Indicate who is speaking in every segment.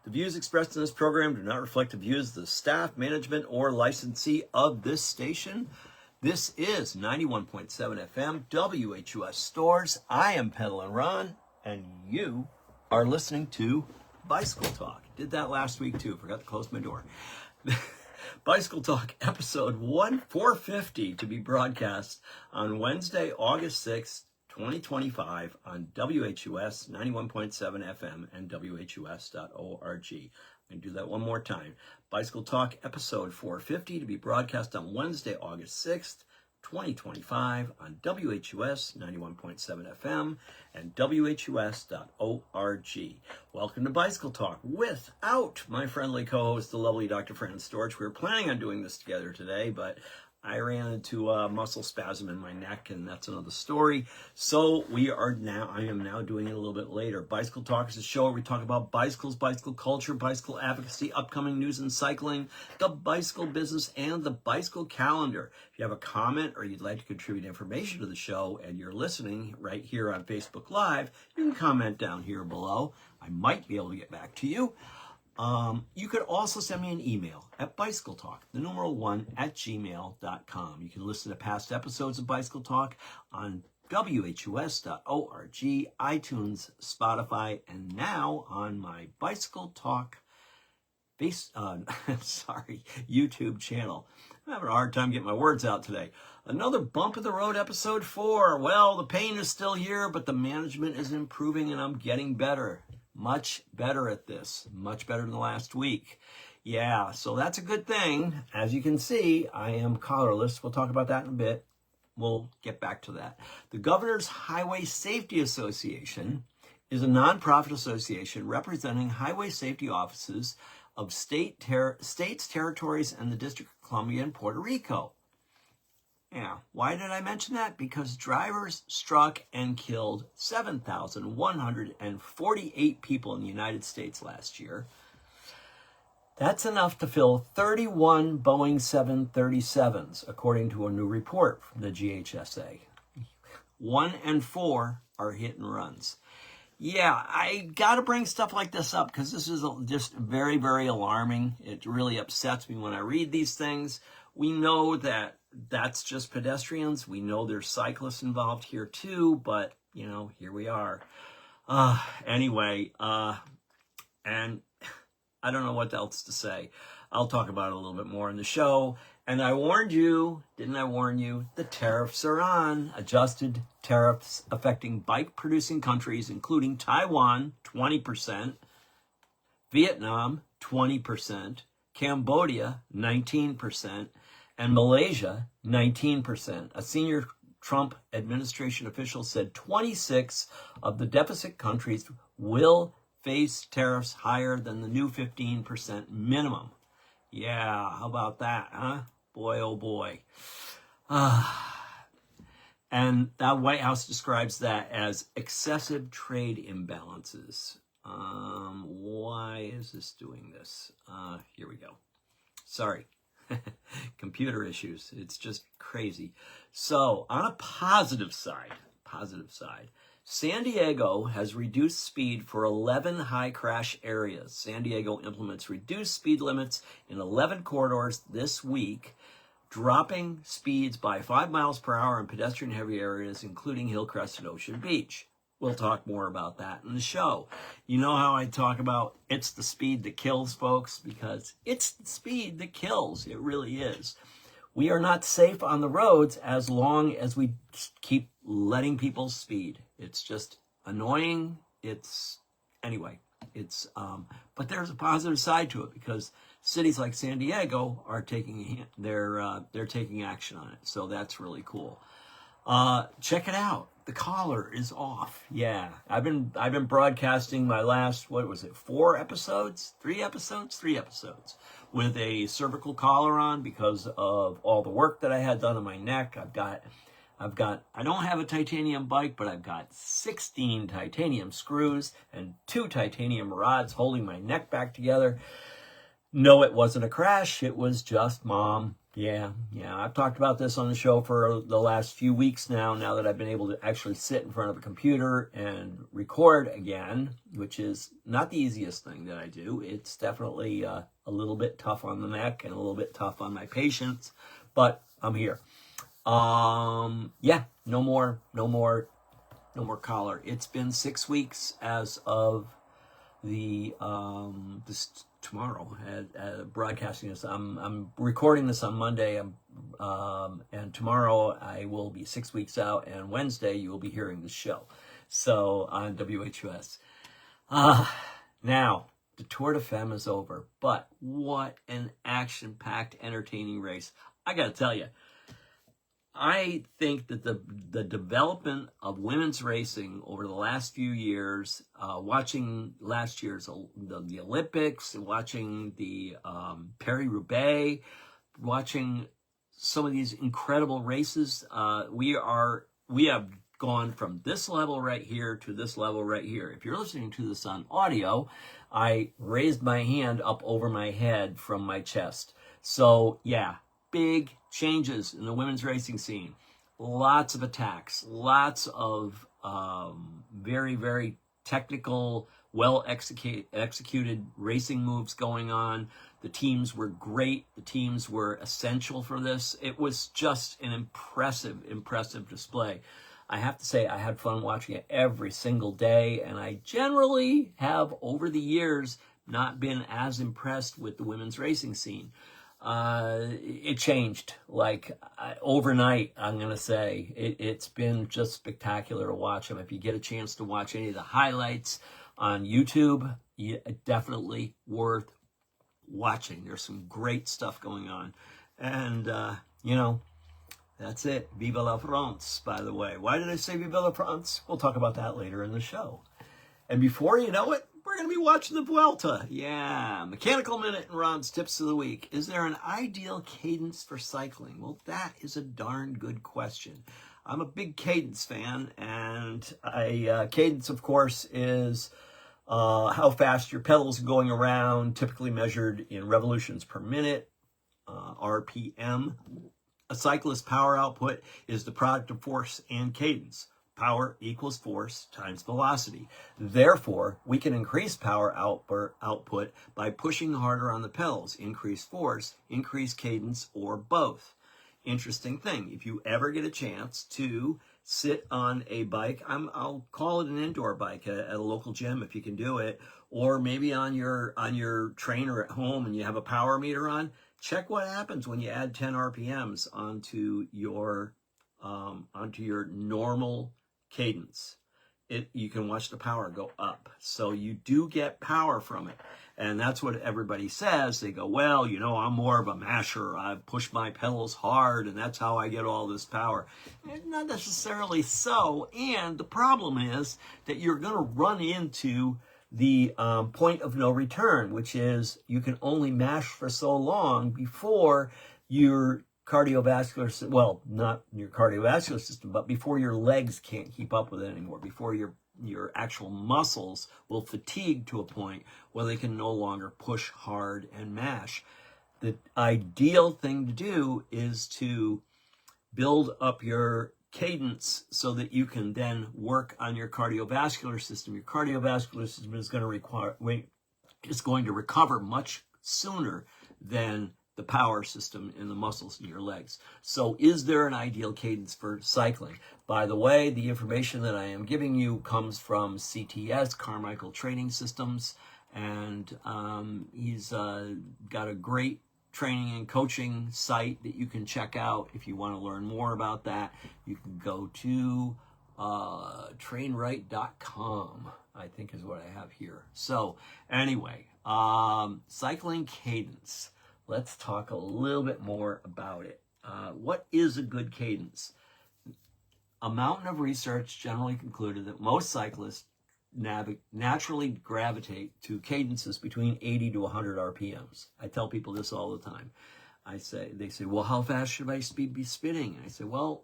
Speaker 1: The views expressed in this program do not reflect the views of the staff, management, or licensee of this station. This is 91.7 FM, WHUS Stores. I am Pedaling Ron, and you are listening to Bicycle Talk. Did that last week too, forgot to close my door. Bicycle Talk episode 450 to be broadcast on Wednesday, August 6th, 2025 on WHUS 91.7 FM and WHUS.org. I can do that one more time. Bicycle Talk episode 450 to be broadcast on Wednesday, August 6th, 2025 on WHUS 91.7 FM and WHUS.org. Welcome to Bicycle Talk without my friendly co-host, the lovely Dr. Fran Storch. We were planning on doing this together today, but I ran into a muscle spasm in my neck, and that's another story. So I am now doing it a little bit later. Bicycle Talk is a show where we talk about bicycles, bicycle culture, bicycle advocacy, upcoming news in cycling, the bicycle business, and the bicycle calendar. If you have a comment or you'd like to contribute information to the show and you're listening right here on Facebook Live, you can comment down here below. I might be able to get back to you. You could also send me an email at bicycletalk1@gmail.com. You can listen to past episodes of Bicycle Talk on WHUS.org, iTunes, Spotify, and now on my Bicycle Talk YouTube channel. I'm having a hard time getting my words out today. Another bump of the road, episode 4. Well, the pain is still here, but the management is improving and I'm getting better. Much better at this. Much better than last week. Yeah, so that's a good thing. As you can see, I am collarless. We'll talk about that in a bit. We'll get back to that. The Governor's Highway Safety Association is a nonprofit association representing highway safety offices of states, territories, and the District of Columbia and Puerto Rico. Yeah, why did I mention that? Because drivers struck and killed 7,148 people in the United States last year. That's enough to fill 31 Boeing 737s, according to a new report from the GHSA. 1 and 4 are hit and runs. Yeah, I got to bring stuff like this up because this is just very, very alarming. It really upsets me when I read these things. We know that that's just pedestrians. We know there's cyclists involved here too, but, you know, here we are. Anyway, and I don't know what else to say. I'll talk about it a little bit more in the show. And I warned you, didn't I warn you? The tariffs are on. Adjusted tariffs affecting bike-producing countries, including Taiwan, 20%, Vietnam, 20%, Cambodia, 19%, and Malaysia, 19%. A senior Trump administration official said 26 of the deficit countries will face tariffs higher than the new 15% minimum. Yeah, how about that, huh? Boy, oh boy. And that White House describes that as excessive trade imbalances. Why is this doing this? Here we go. Sorry. Computer issues. It's just crazy. So on a positive side, San Diego has reduced speed for 11 high crash areas. San Diego implements reduced speed limits in 11 corridors this week, dropping speeds by 5 miles per hour in pedestrian heavy areas, including Hillcrest and Ocean Beach. We'll talk more about that in the show. You know how I talk about it's the speed that kills, folks, because it's the speed that kills. It really is. We are not safe on the roads as long as we keep letting people speed. It's just annoying. But there's a positive side to it because cities like San Diego are taking they're taking action on it. So that's really cool. Check it out. The collar is off. Yeah, I've been broadcasting my last, 3 episodes with a cervical collar on because of all the work that I had done on my neck. I don't have a titanium bike, but I've got 16 titanium screws and 2 titanium rods holding my neck back together. No, it wasn't a crash. It was just Mom Yeah, I've talked about this on the show for the last few weeks now that I've been able to actually sit in front of a computer and record again, which is not the easiest thing that I do. It's definitely a little bit tough on the neck and a little bit tough on my patience, but I'm here. Yeah, no more collar. It's been 6 weeks as of this tomorrow at broadcasting this. I'm recording this on Monday, and tomorrow I will be 6 weeks out, and Wednesday you will be hearing the show. So on WHUS. Now the Tour de Femme is over, but what an action-packed, entertaining race! I got to tell you. I think that the development of women's racing over the last few years, watching last year's the Olympics, watching the Paris-Roubaix, watching some of these incredible races, we have gone from this level right here to this level right here. If you're listening to this on audio, I raised my hand up over my head from my chest. So yeah. Big changes in the women's racing scene. Lots of attacks, lots of very, very technical, well executed racing moves going on. The teams were great. The teams were essential for this. It was just an impressive display. I have to say I had fun watching it every single day, and I generally have, over the years, not been as impressed with the women's racing scene. It changed like overnight. I'm going to say it's been just spectacular to watch them. If you get a chance to watch any of the highlights on YouTube, definitely worth watching. There's some great stuff going on. And, that's it. Viva la France, by the way. Why did I say Viva la France? We'll talk about that later in the show. And before you know it, we're going to be watching the Vuelta. Yeah, Mechanical Minute and Rant's Tips of the Week. Is there an ideal cadence for cycling? Well, that is a darn good question. I'm a big cadence fan, and cadence, of course, is how fast your pedals are going around, typically measured in revolutions per minute, RPM. A cyclist's power output is the product of force and cadence. Power equals force times velocity. Therefore, we can increase power output by pushing harder on the pedals, increase force, increase cadence, or both. Interesting thing, if you ever get a chance to sit on a bike, I'll call it an indoor bike at a local gym if you can do it, or maybe on your trainer at home and you have a power meter on, check what happens when you add 10 RPMs onto your normal cadence. You can watch the power go up. So you do get power from it. And that's what everybody says. They go, well, I'm more of a masher. I push my pedals hard, and that's how I get all this power. And not necessarily so. And the problem is that you're going to run into the point of no return, which is you can only mash for so long before your cardiovascular, well, not your cardiovascular system, but before your legs can't keep up with it anymore, before your actual muscles will fatigue to a point where they can no longer push hard and mash. The ideal thing to do is to build up your cadence so that you can then work on your cardiovascular system. Your cardiovascular system is going to recover much sooner than the power system in the muscles in your legs. So is there an ideal cadence for cycling? By the way, the information that I am giving you comes from CTS, Carmichael Training Systems, and he's got a great training and coaching site that you can check out. If you want to learn more about that, you can go to trainright.com, I think is what I have here. So anyway, cycling cadence. Let's talk a little bit more about it. What is a good cadence? A mountain of research generally concluded that most cyclists naturally gravitate to cadences between 80 to 100 RPMs. I tell people this all the time. They say, well, how fast should I be spinning? I say, well,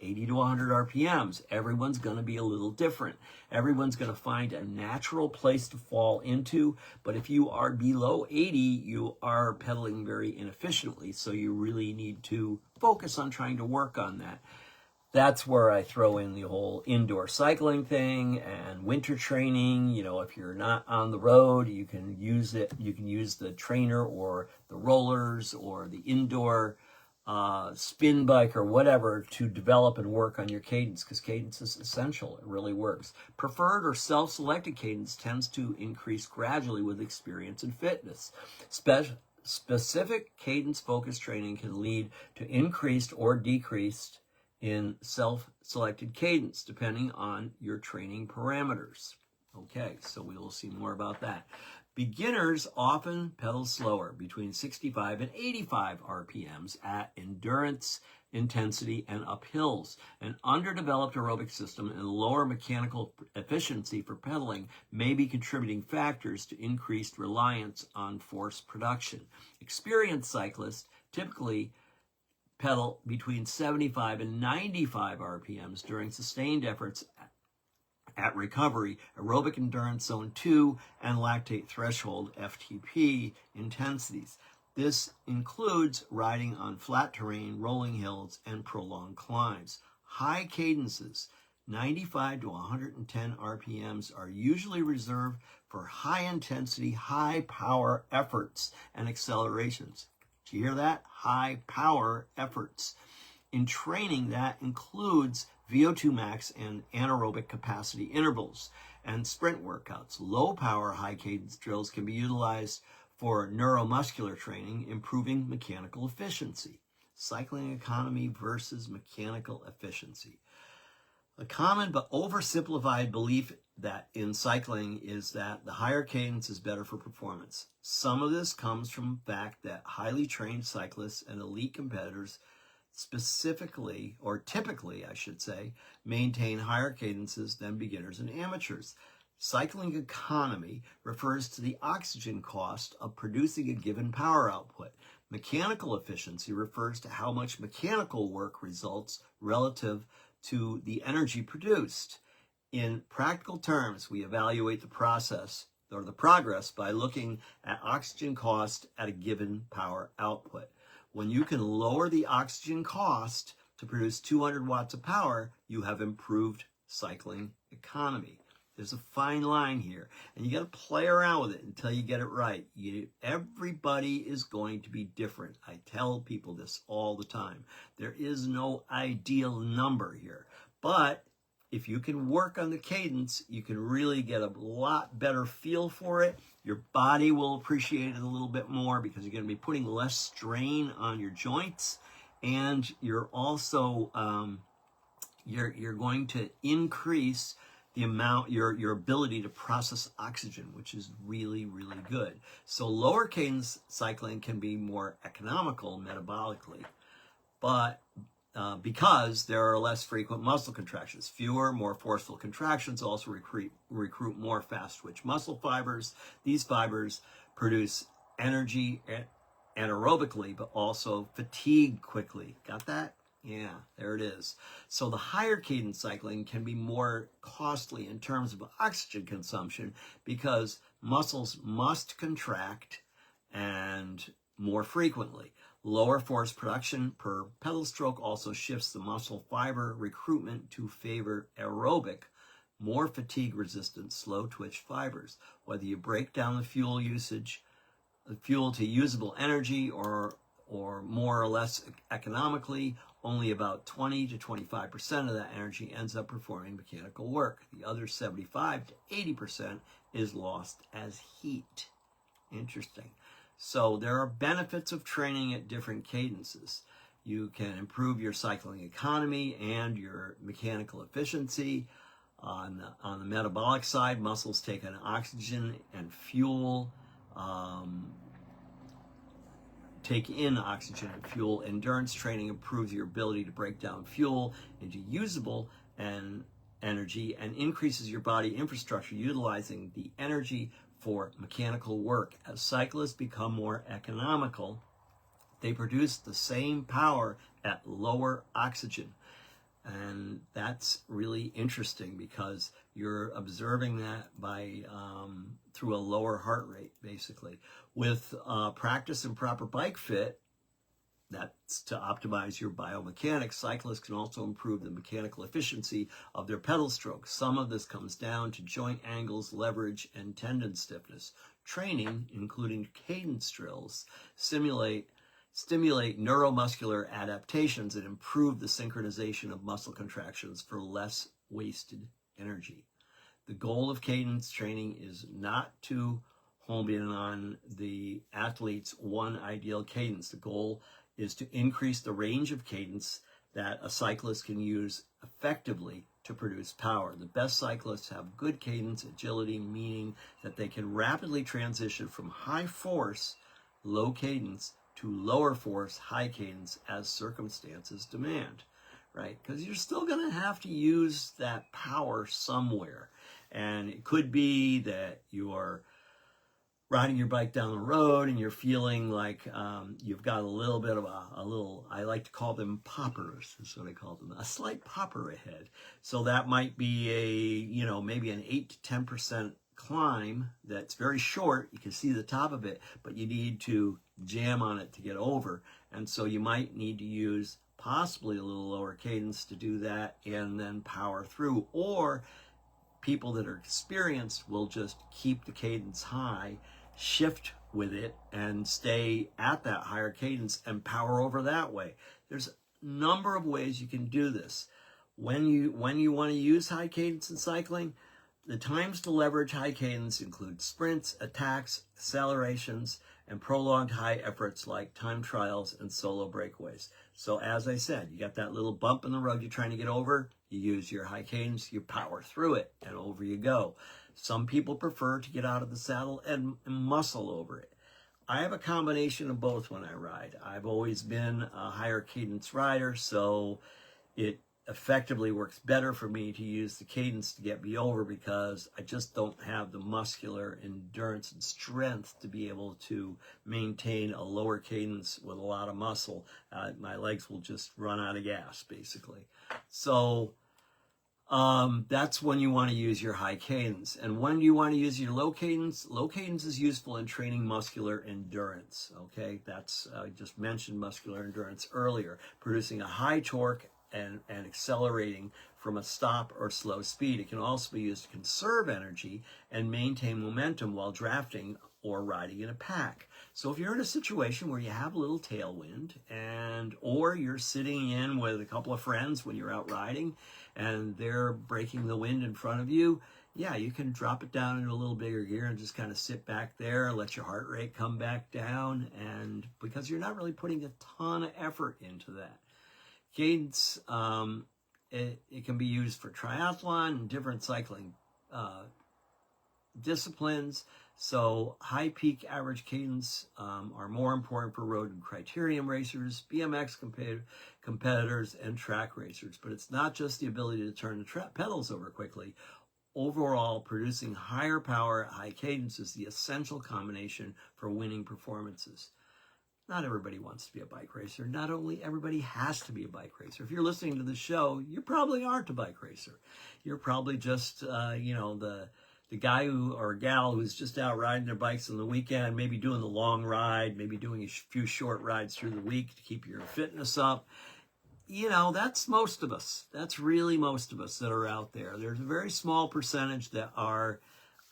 Speaker 1: 80 to 100 RPMs. Everyone's going to be a little different. Everyone's going to find a natural place to fall into, but if you are below 80, you are pedaling very inefficiently, so you really need to focus on trying to work on that. That's where I throw in the whole indoor cycling thing and winter training. You know, if you're not on the road, you can use it. You can use the trainer or the rollers or the indoor spin bike or whatever to develop and work on your cadence, because cadence is essential. It really works. Preferred or self-selected cadence tends to increase gradually with experience and fitness. Specific cadence-focused training can lead to increased or decreased in self-selected cadence, depending on your training parameters. Okay, so we will see more about that. Beginners often pedal slower, between 65 and 85 RPMs at endurance, intensity, and uphills. An underdeveloped aerobic system and lower mechanical efficiency for pedaling may be contributing factors to increased reliance on force production. Experienced cyclists typically pedal between 75 and 95 RPMs during sustained efforts at recovery, aerobic endurance zone 2, and lactate threshold FTP intensities. This includes riding on flat terrain, rolling hills, and prolonged climbs. High cadences, 95 to 110 RPMs, are usually reserved for high-intensity, high-power efforts and accelerations. Do you hear that? High power efforts. In training, that includes VO2 max and anaerobic capacity intervals and sprint workouts. Low power, high cadence drills can be utilized for neuromuscular training, improving mechanical efficiency. Cycling economy versus mechanical efficiency. A common but oversimplified belief that in cycling is that the higher cadence is better for performance. Some of this comes from the fact that highly trained cyclists and elite competitors specifically, or typically, I should say, maintain higher cadences than beginners and amateurs. Cycling economy refers to the oxygen cost of producing a given power output. Mechanical efficiency refers to how much mechanical work results relative to the energy produced. In practical terms, we evaluate the process or the progress by looking at oxygen cost at a given power output. When you can lower the oxygen cost to produce 200 watts of power, you have improved cycling economy. There's a fine line here, and you got to play around with it until you get it right. Everybody is going to be different. I tell people this all the time. There is no ideal number here, but if you can work on the cadence, you can really get a lot better feel for it. Your body will appreciate it a little bit more because you're going to be putting less strain on your joints, and you're also you're going to increase the amount, your ability to process oxygen, which is really, really good. So lower cadence cycling can be more economical metabolically, but because there are less frequent muscle contractions. Fewer, more forceful contractions also recruit more fast-twitch muscle fibers. These fibers produce energy anaerobically, but also fatigue quickly. Got that? Yeah, there it is. So the higher cadence cycling can be more costly in terms of oxygen consumption because muscles must contract and more frequently. Lower force production per pedal stroke also shifts the muscle fiber recruitment to favor aerobic, more fatigue-resistant, slow-twitch fibers. Whether you break down the fuel to usable energy or more or less economically, only about 20 to 25% of that energy ends up performing mechanical work. The other 75 to 80% is lost as heat. Interesting. So there are benefits of training at different cadences. You can improve your cycling economy and your mechanical efficiency. On the metabolic side, muscles take in oxygen and fuel. Endurance training improves your ability to break down fuel into usable energy and increases your body infrastructure utilizing the energy for mechanical work. As cyclists become more economical, they produce the same power at lower oxygen. And that's really interesting because you're observing that by through a lower heart rate, basically. With practice and proper bike fit, that's to optimize your biomechanics. Cyclists can also improve the mechanical efficiency of their pedal strokes. Some of this comes down to joint angles, leverage, and tendon stiffness. Training, including cadence drills, stimulate neuromuscular adaptations and improve the synchronization of muscle contractions for less wasted energy. The goal of cadence training is not to home in on the athlete's one ideal cadence. The goal is to increase the range of cadence that a cyclist can use effectively to produce power. The best cyclists have good cadence agility, meaning that they can rapidly transition from high force, low cadence, to lower force, high cadence as circumstances demand, right? Because you're still going to have to use that power somewhere. And it could be that you're riding your bike down the road and you're feeling like you've got a little bit of I like to call them poppers, is what I call them, a slight popper ahead. So that might be maybe an 8 to 10% climb that's very short. You can see the top of it, but you need to jam on it to get over. And so you might need to use possibly a little lower cadence to do that and then power through. Or people that are experienced will just keep the cadence high, shift with it, and stay at that higher cadence and power over that way. There's a number of ways you can do this. When you want to use high cadence in cycling, the times to leverage high cadence include sprints, attacks, accelerations, and prolonged high efforts like time trials and solo breakaways. So as I said, you got that little bump in the road you're trying to get over, you use your high cadence, you power through it, and over you go. Some people prefer to get out of the saddle and muscle over it. I have a combination of both when I ride. I've always been a higher cadence rider, so it effectively works better for me to use the cadence to get me over because I just don't have the muscular endurance and strength to be able to maintain a lower cadence with a lot of muscle. My legs will just run out of gas, basically. So that's when you want to use your high cadence. And when you want to use your low cadence is useful in training muscular endurance. Okay, I just mentioned muscular endurance earlier, producing a high torque and accelerating from a stop or slow speed. It can also be used to conserve energy and maintain momentum while drafting or riding in a pack. So if you're in a situation where you have a little tailwind or you're sitting in with a couple of friends when you're out riding and they're breaking the wind in front of you, yeah, you can drop it down into a little bigger gear and just kind of sit back there and let your heart rate come back down, and because you're not really putting a ton of effort into that. Cadence, it can be used for triathlon and different cycling disciplines. So high peak average cadence are more important for road and criterium racers, BMX competitors, and track racers. But it's not just the ability to turn the pedals over quickly. Overall, producing higher power, high cadence is the essential combination for winning performances. Not everybody wants to be a bike racer. Not only everybody has to be a bike racer. If you're listening to the show, you probably aren't a bike racer. You're probably just, the guy or gal who's just out riding their bikes on the weekend, maybe doing the long ride, maybe doing a few short rides through the week to keep your fitness up. That's most of us. That's really most of us that are out there. There's a very small percentage that are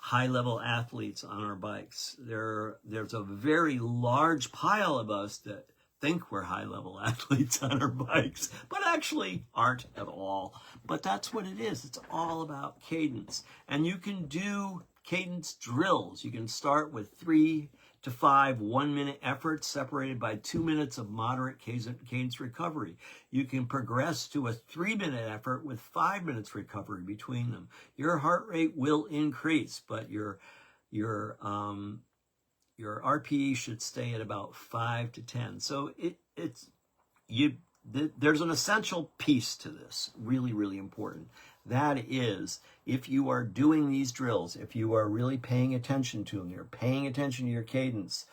Speaker 1: high-level athletes on our bikes. There's a very large pile of us that think we're high-level athletes on our bikes, but actually aren't at all. But that's what it is. It's all about cadence. And you can do cadence drills. You can start with 3 to 5 1-minute efforts separated by 2 minutes of moderate cadence recovery. You can progress to a 3-minute effort with 5 minutes recovery between them. Your heart rate will increase, but your RPE should stay at about 5 to 10. So there's an essential piece to this, really, really important. That is, if you are doing these drills, if you are really paying attention to them, you're paying attention to your cadence,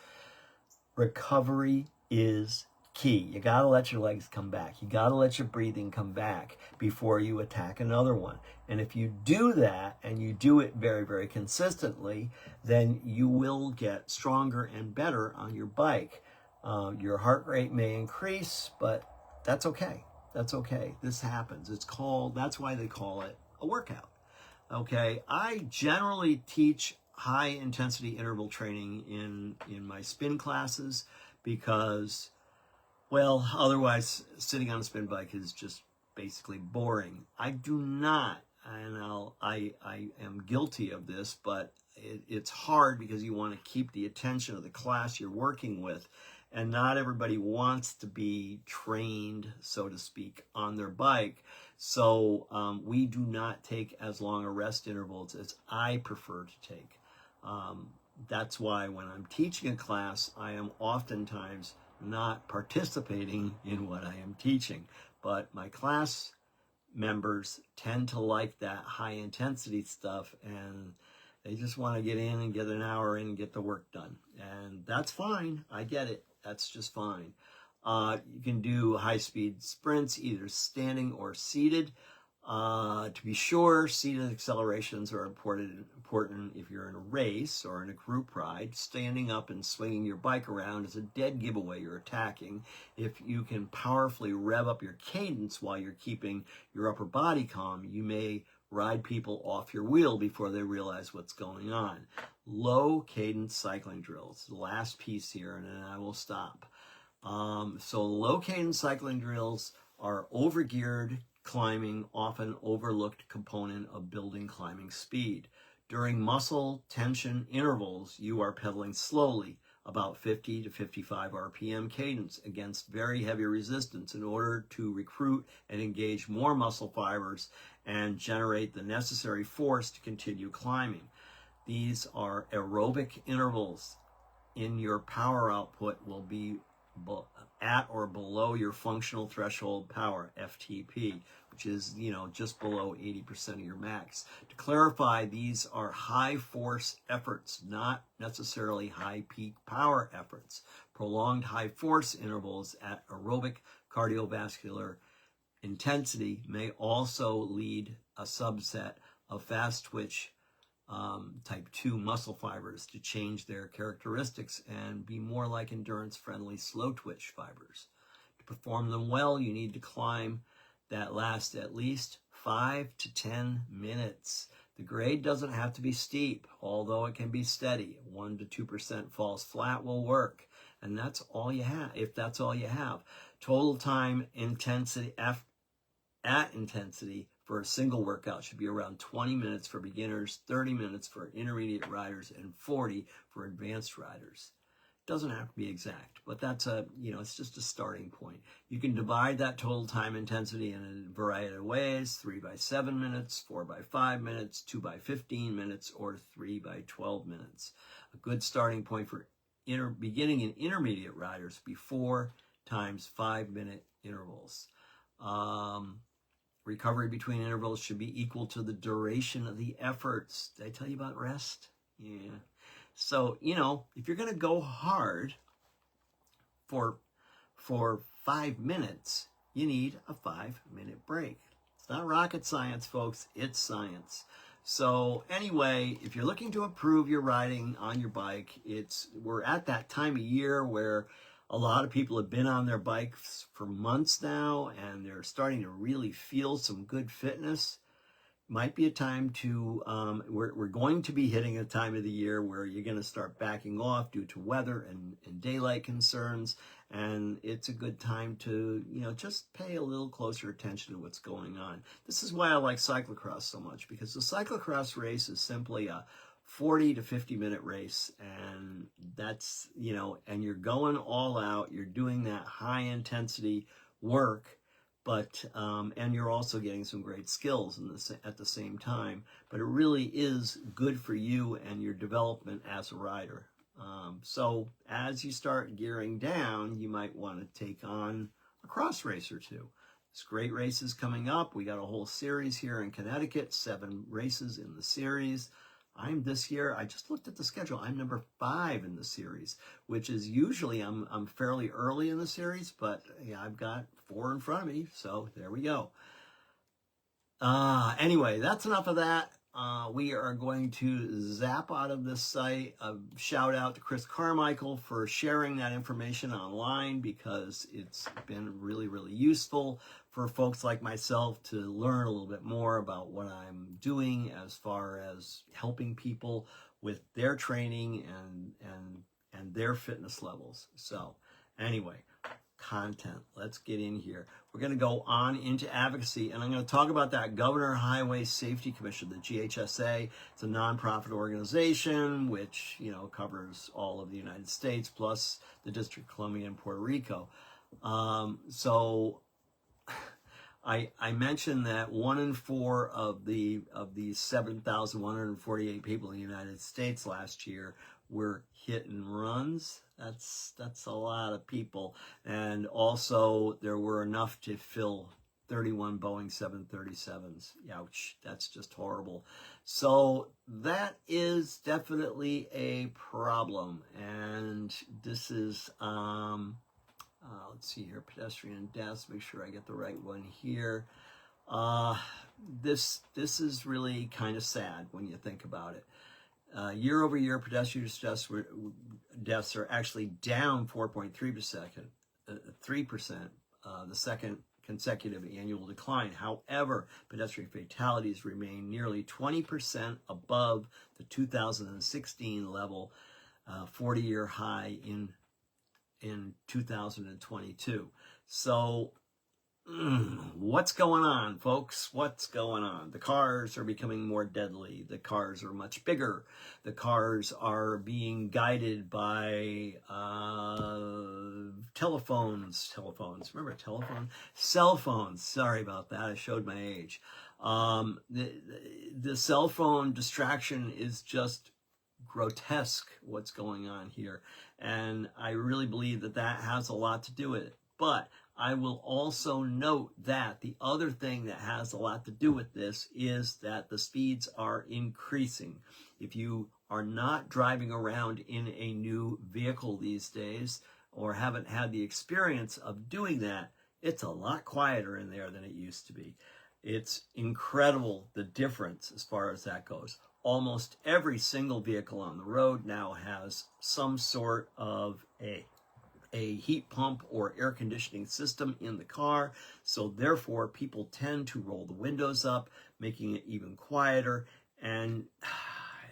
Speaker 1: recovery is key. You got to let your legs come back. You got to let your breathing come back before you attack another one. And if you do that and you do it very, very consistently, then you will get stronger and better on your bike. Your heart rate may increase, but that's okay. That's okay. This happens. That's why they call it a workout. Okay. I generally teach high intensity interval training in my spin classes because, well, otherwise sitting on a spin bike is just basically boring. I do not, and I am guilty of this, but it's hard because you want to keep the attention of the class you're working with, and not everybody wants to be trained, so to speak, on their bike. So we do not take as long a rest intervals as I prefer to take. That's why when I'm teaching a class, I am oftentimes not participating in what I am teaching. But my class members tend to like that high intensity stuff, and they just want to get in and get an hour in and get the work done. And that's fine. I get it. That's just fine. You can do high-speed sprints, either standing or seated. To be sure, seated accelerations are important if you're in a race or in a group ride. Standing up and swinging your bike around is a dead giveaway you're attacking. If you can powerfully rev up your cadence while you're keeping your upper body calm, you may ride people off your wheel before they realize what's going on. Low cadence cycling drills, the last piece here, and then I will stop. So low cadence cycling drills are overgeared climbing, often overlooked component of building climbing speed. During muscle tension intervals, you are pedaling slowly, about 50 to 55 RPM cadence against very heavy resistance in order to recruit and engage more muscle fibers and generate the necessary force to continue climbing. These are aerobic intervals. In your power output will be at or below your functional threshold power, FTP, which is, just below 80% of your max. To clarify, these are high force efforts, not necessarily high peak power efforts. Prolonged high force intervals at aerobic cardiovascular intensity may also lead a subset of fast twitch type 2 muscle fibers to change their characteristics and be more like endurance-friendly slow twitch fibers. To perform them well, you need to climb that lasts at least 5 to 10 minutes. The grade doesn't have to be steep, although it can be steady. 1 to 2% falls flat will work, and that's all you have. If that's all you have, total time intensity at intensity for a single workout should be around 20 minutes for beginners, 30 minutes for intermediate riders, and 40 for advanced riders. It doesn't have to be exact, but that's it's just a starting point. You can divide that total time intensity in a variety of ways: 3 by 7 minutes, 4 by 5 minutes, 2 by 15 minutes, or 3 by 12 minutes. A good starting point for beginning and intermediate riders be 4 times 5-minute intervals. Recovery between intervals should be equal to the duration of the efforts. Did I tell you about rest? Yeah. So, if you're going to go hard for 5 minutes, you need a 5-minute break. It's not rocket science, folks. It's science. So anyway, if you're looking to improve your riding on your bike, we're at that time of year where a lot of people have been on their bikes for months now, and they're starting to really feel some good fitness. Might be a time to, we're going to be hitting a time of the year where you're going to start backing off due to weather and daylight concerns. And it's a good time to, just pay a little closer attention to what's going on. This is why I like cyclocross so much, because the cyclocross race is simply a 40 to 50 minute race, and that's, and you're going all out, you're doing that high intensity work, but, and you're also getting some great skills at the same time, but it really is good for you and your development as a rider. So as you start gearing down, you might want to take on a cross race or two. There's great races coming up. We got a whole series here in Connecticut, 7 races in the series. this year, I just looked at the schedule, I'm number 5 in the series, which is usually I'm fairly early in the series, but yeah, I've got 4 in front of me, so there we go. Anyway, that's enough of that. We are going to zap out of this site. A shout out to Chris Carmichael for sharing that information online, because it's been really, really useful for folks like myself to learn a little bit more about what I'm doing as far as helping people with their training and their fitness levels. So anyway, content. Let's get in here. We're going to go on into advocacy, and I'm going to talk about that Governor Highway Safety Commission, the GHSA. It's a nonprofit organization which, you know, covers all of the United States plus the District of Columbia and Puerto Rico. So I mentioned that 1 in 4 of the 7,148 people in the United States last year were hit and runs. That's a lot of people. And also there were enough to fill 31 Boeing 737s. Ouch, that's just horrible. So that is definitely a problem. And this is, let's see here, pedestrian deaths, make sure I get the right one here. This is really kind of sad when you think about it. Year over year, pedestrian deaths are actually down 4.3%, 3%, the second consecutive annual decline. However, pedestrian fatalities remain nearly 20% above the 2016 level, 40-year high in 2022. So what's going on, folks? What's going on? The cars are becoming more deadly. The cars are much bigger. The cars are being guided by telephones. Remember telephone? Cell phones. Sorry about that. I showed my age. The cell phone distraction is just grotesque, what's going on here. And I really believe that that has a lot to do with it. But I will also note that the other thing that has a lot to do with this is that the speeds are increasing. If you are not driving around in a new vehicle these days, or haven't had the experience of doing that, it's a lot quieter in there than it used to be. It's incredible, the difference as far as that goes. Almost every single vehicle on the road now has some sort of a heat pump or air conditioning system in the car. So therefore, people tend to roll the windows up, making it even quieter. And,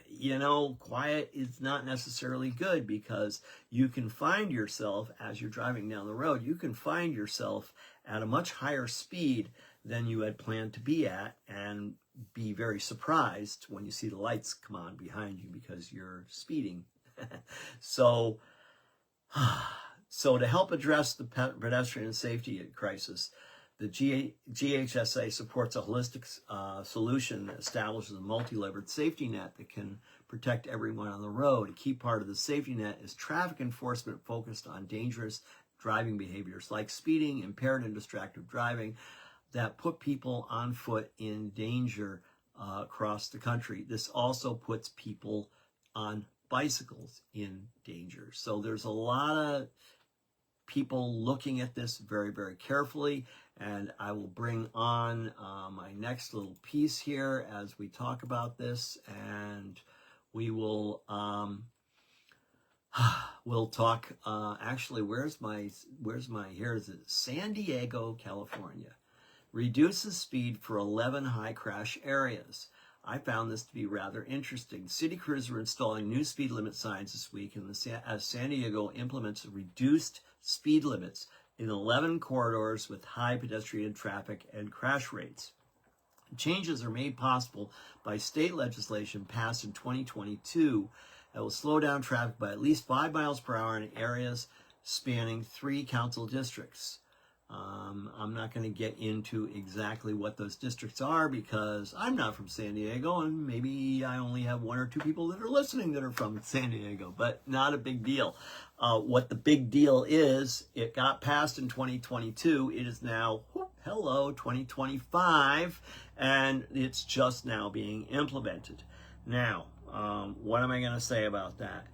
Speaker 1: you know, quiet is not necessarily good, because you can find yourself, as you're driving down the road, you can find yourself at a much higher speed than you had planned to be at, and be very surprised when you see the lights come on behind you because you're speeding. So to help address the pedestrian safety crisis, the GHSA supports a holistic solution that establishes a multi-levered safety net that can protect everyone on the road. A key part of the safety net is traffic enforcement focused on dangerous driving behaviors like speeding, impaired and distracted driving that put people on foot in danger across the country. This also puts people on bicycles in danger. So there's a lot of people looking at this very, very carefully, and I will bring on my next little piece here as we talk about this, and we will we'll talk actually, where's my here is it, San Diego, California reduces speed for 11 high crash areas. I found this to be rather interesting. City crews are installing new speed limit signs this week, and as San Diego implements reduced speed limits in 11 corridors with high pedestrian traffic and crash rates. Changes are made possible by state legislation passed in 2022 that will slow down traffic by at least 5 miles per hour in areas spanning 3 council districts. I'm not going to get into exactly what those districts are, because I'm not from San Diego, and maybe I only have 1 or 2 people that are listening that are from San Diego, but not a big deal. What the big deal is, it got passed in 2022. It is now, 2025, and it's just now being implemented. Now, What am I going to say about that?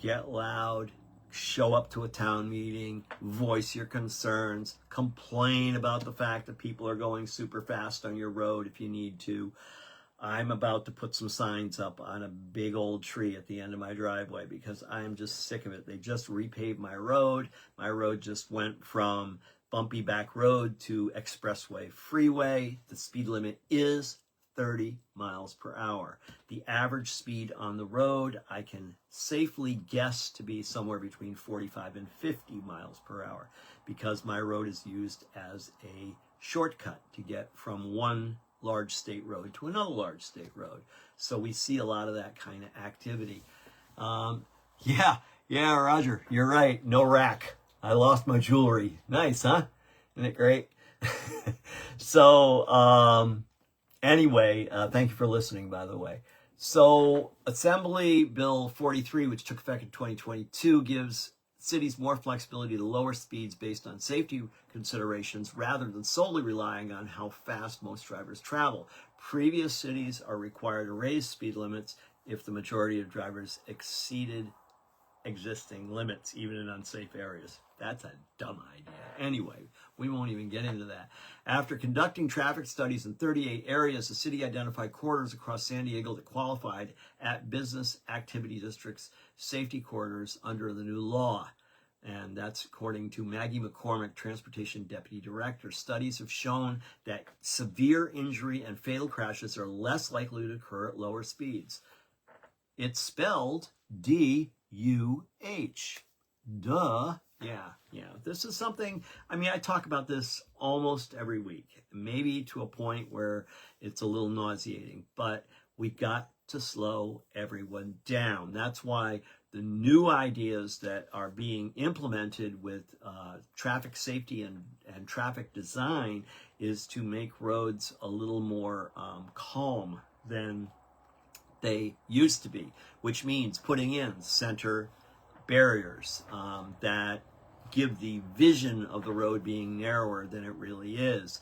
Speaker 1: Get loud, show up to a town meeting, voice your concerns, complain about the fact that people are going super fast on your road if you need to. I'm about to put some signs up on a big old tree at the end of my driveway because I'm just sick of it. They just repaved my road. My road just went from bumpy back road to expressway freeway. The speed limit is 30 miles per hour. The average speed on the road, I can safely guess to be somewhere between 45 and 50 miles per hour because my road is used as a shortcut to get from one large state road to another large state road. So we see a lot of that kind of activity. Yeah, Roger, you're right. No rack. I lost my jewelry. Nice, huh? Isn't it great? So, anyway, thank you for listening, by the way. So, Assembly Bill 43, which took effect in 2022, gives cities more flexibility to lower speeds based on safety considerations rather than solely relying on how fast most drivers travel. Previous cities are required to raise speed limits if the majority of drivers exceeded existing limits, even in unsafe areas. That's a dumb idea. Anyway, we won't even get into that. After conducting traffic studies in 38 areas, the city identified corridors across San Diego that qualified at business activity districts safety corridors under the new law. And that's according to Maggie McCormick, Transportation Deputy Director. Studies have shown that severe injury and fatal crashes are less likely to occur at lower speeds. It's spelled D-U-H. Duh. Yeah. This is something, I mean, I talk about this almost every week, maybe to a point where it's a little nauseating, but we got to slow everyone down. That's why the new ideas that are being implemented with traffic safety and traffic design is to make roads a little more calm than they used to be, which means putting in center barriers that give the vision of the road being narrower than it really is,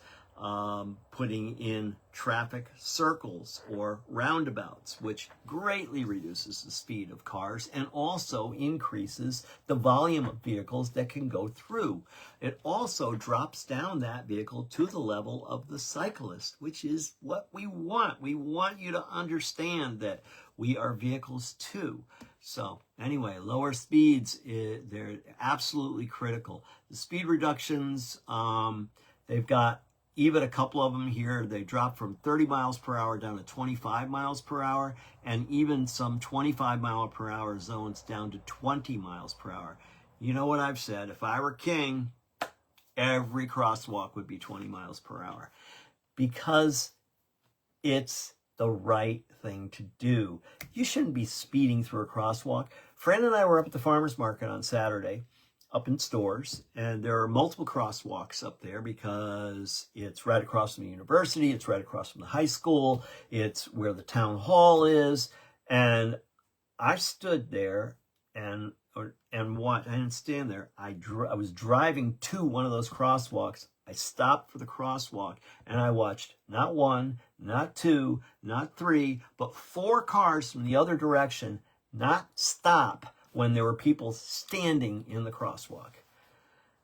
Speaker 1: putting in traffic circles or roundabouts, which greatly reduces the speed of cars and also increases the volume of vehicles that can go through. It also drops down that vehicle to the level of the cyclist, which is what we want. We want you to understand that we are vehicles too. So anyway, lower speeds, they're absolutely critical. The speed reductions, they've got even a couple of them here. They drop from 30 miles per hour down to 25 miles per hour, and even some 25 mile per hour zones down to 20 miles per hour. You know what I've said, if I were king, every crosswalk would be 20 miles per hour because it's the right thing to do. You shouldn't be speeding through a crosswalk. Fran and I were up at the farmer's market on Saturday, up in Stores, and there are multiple crosswalks up there because it's right across from the university, it's right across from the high school, it's where the town hall is, and I stood there and what? I didn't stand there. I was driving to one of those crosswalks. I stopped for the crosswalk and I watched not one, not two, not three, but 4 cars from the other direction not stop when there were people standing in the crosswalk.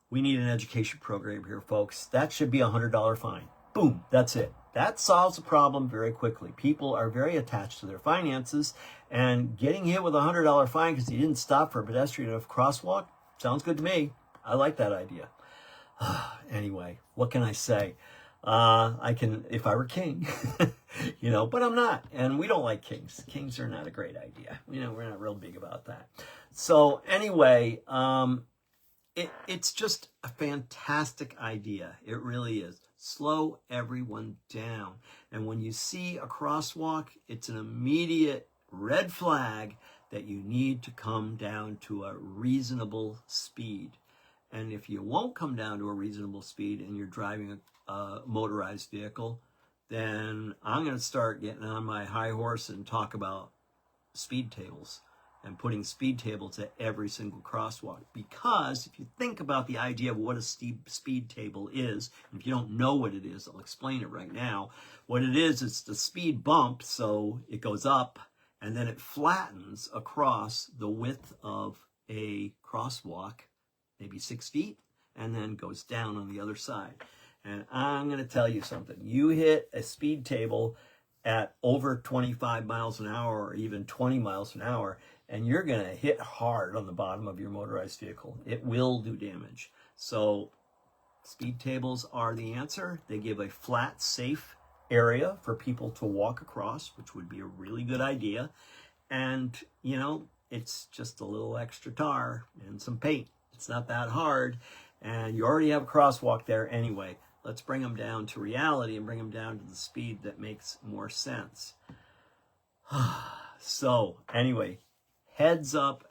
Speaker 1: We need an education program here, folks. That should be a $100 fine. Boom, that's it. That solves the problem very quickly. People are very attached to their finances, and getting hit with a $100 fine because you didn't stop for a pedestrian at a crosswalk sounds good to me. I like that idea. Anyway, what can I say? I can, if I were king, but I'm not. And we don't like kings. Kings are not a great idea. We're not real big about that. So anyway, it's just a fantastic idea. It really is. Slow everyone down. And when you see a crosswalk, it's an immediate red flag that you need to come down to a reasonable speed. And if you won't come down to a reasonable speed and you're driving a motorized vehicle, then I'm going to start getting on my high horse and talk about speed tables and putting speed tables at every single crosswalk. Because if you think about the idea of what a speed table is, and if you don't know what it is, I'll explain it right now. What it is, it's the speed bump, so it goes up, and then it flattens across the width of a crosswalk, maybe 6 feet, and then goes down on the other side. And I'm going to tell you something. You hit a speed table at over 25 miles an hour or even 20 miles an hour, and you're going to hit hard on the bottom of your motorized vehicle. It will do damage. So speed tables are the answer. They give a flat, safe area for people to walk across, which would be a really good idea. And, you know, it's just a little extra tar and some paint. It's not that hard. And you already have a crosswalk there anyway. Let's bring them down to reality and bring them down to the speed that makes more sense. So anyway, heads up,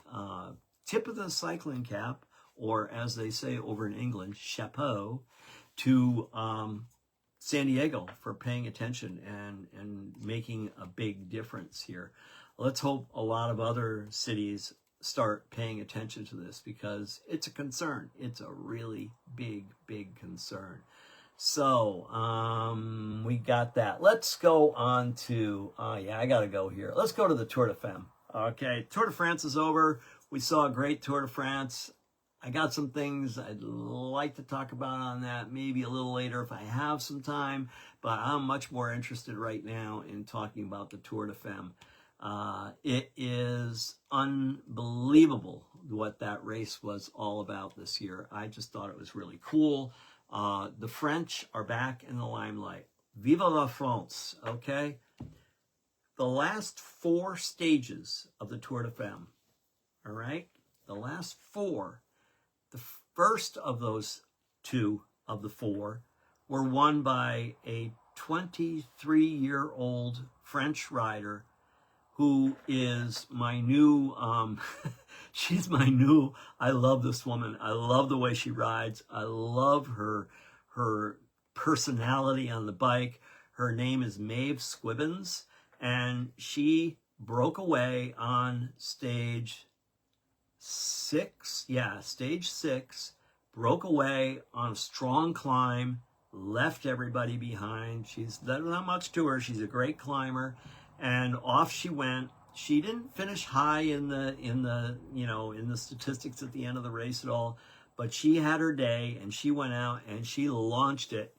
Speaker 1: tip of the cycling cap, or as they say over in England, chapeau, to San Diego for paying attention and making a big difference here. Let's hope a lot of other cities start paying attention to this, because it's a concern. It's a really big, big concern. So we got that. Let's go on to, yeah, I got to go here. Let's go to the Tour de Femme. Okay, Tour de France is over. We saw a great Tour de France. I got some things I'd like to talk about on that maybe a little later if I have some time, but I'm much more interested right now in talking about the Tour de Femme. It is unbelievable what that race was all about this year. I just thought it was really cool. The French are back in the limelight. Viva la France, okay? The last 4 stages of the Tour de Femme, all right? The last 4, the first of those 2 of the 4 were won by a 23-year-old French rider who is my new, she's my new, I love this woman. I love the way she rides. I love her personality on the bike. Her name is Mave Squibans, and she broke away on stage 6. Yeah, stage 6, broke away on a strong climb, left everybody behind. She's not much to her. She's a great climber. And off she went. She didn't finish high in the statistics at the end of the race at all, but she had her day, and she went out and she launched it,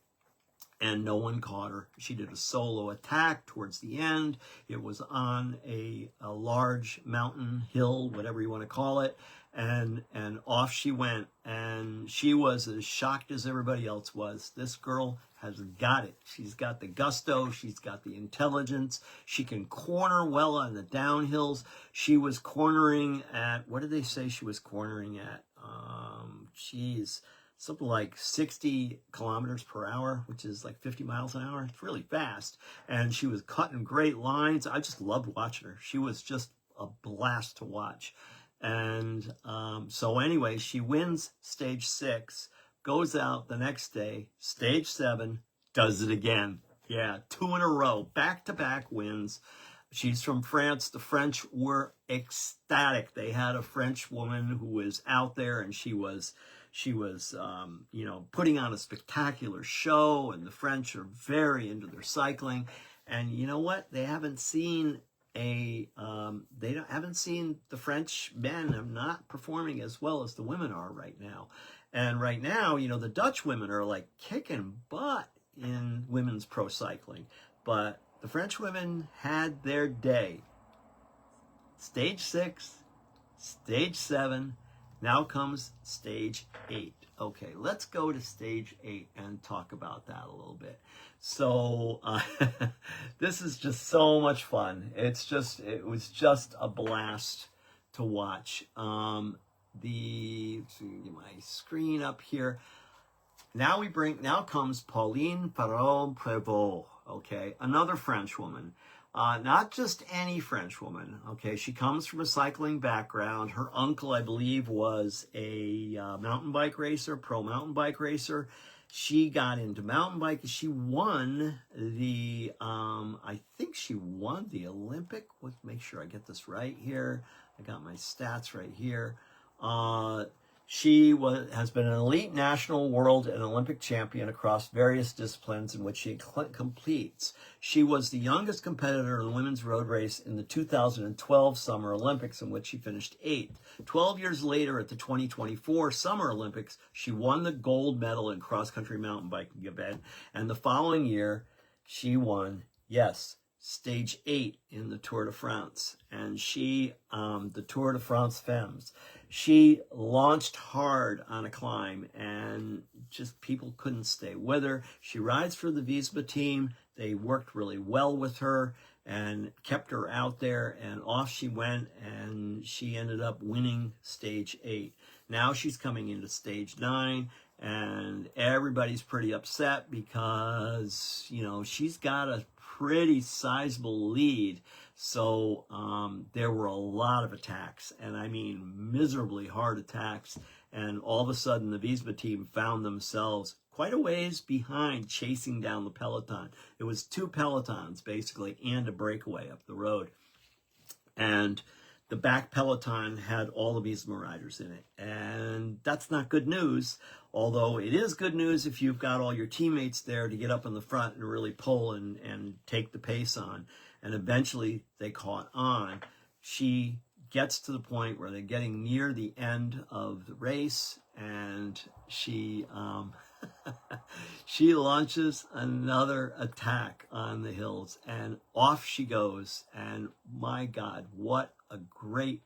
Speaker 1: and no one caught her. She did a solo attack towards the end. It was on a large mountain hill, whatever you want to call it, and off she went, and she was as shocked as everybody else was. This girl has got it. She's got the gusto. She's got the intelligence. She can corner well on the downhills. She was cornering at, what did they say she was cornering at? Something like 60 kilometers per hour, which is like 50 miles an hour. It's really fast. And she was cutting great lines. I just loved watching her. She was just a blast to watch. And so anyway, she wins stage 6, goes out the next day, stage 7, does it again. Yeah, 2 in a row, back-to-back wins. She's from France. The French were ecstatic. They had a French woman who was out there, and she was putting on a spectacular show, and the French are very into their cycling. And you know what? They haven't seen the French men are not performing as well as the women are right now. And right now, the Dutch women are like kicking butt in women's pro cycling, but the French women had their day. Stage 6, stage 7, now comes stage 8. Okay, let's go to stage 8 and talk about that a little bit. So this is just so much fun. It was just a blast to watch. Let's get my screen up here. Now comes Pauline Ferrand-Prévot. Okay, another French woman. Not just any French woman. Okay, she comes from a cycling background. Her uncle, I believe, was a mountain bike racer, pro mountain bike racer. She got into mountain biking. She won the, I think she won the Olympic. Let's make sure I get this right here. I got my stats right here. has been an elite national, world, and Olympic champion across various disciplines in which she competes. She was the youngest competitor in the women's road race in the 2012 Summer Olympics, in which she finished 8th. 12 years later, at the 2024 Summer Olympics, she won the gold medal in cross-country mountain biking event, and the following year, she won, yes, stage 8 in the Tour de France, and the Tour de France Femmes. She launched hard on a climb, and just people couldn't stay with her. She rides for the Visma team. They worked really well with her and kept her out there, and off she went, and she ended up winning stage 8. Now she's coming into stage 9, and everybody's pretty upset because, she's got a pretty sizable lead. So there were a lot of attacks, and I mean miserably hard attacks. And all of a sudden, the Visma team found themselves quite a ways behind, chasing down the peloton. It was 2 pelotons, basically, and a breakaway up the road. And the back peloton had all the Visma riders in it. And that's not good news, although it is good news if you've got all your teammates there to get up in the front and really pull and take the pace on. And eventually they caught on. She gets to the point where they're getting near the end of the race, and she she launches another attack on the hills, and off she goes. And my God, what a great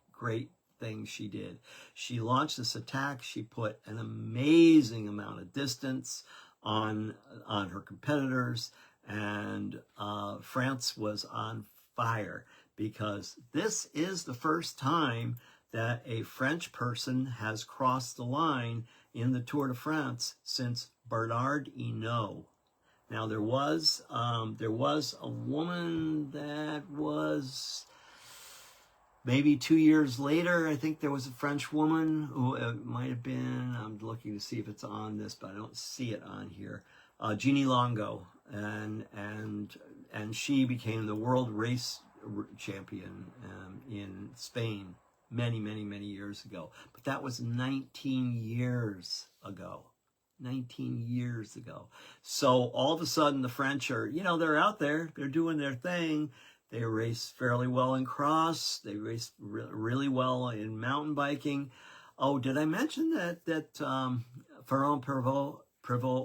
Speaker 1: thing she did. She launched this attack. She put an amazing amount of distance on her competitors, and France was on fire, because this is the first time that a French person has crossed the line in the Tour de France since Bernard Hinault. Now there was a woman that was maybe 2 years later. I think there was a French woman who might have been. I'm looking to see if it's on this, but I don't see it on here. Jeannie Longo, and she became the world race champion in Spain many years ago. But that was 19 years ago. 19 years ago. So all of a sudden the French are, they're out there, they're doing their thing. They race fairly well in cross. They race really well in mountain biking. Oh, did I mention that Ferrand-Prévot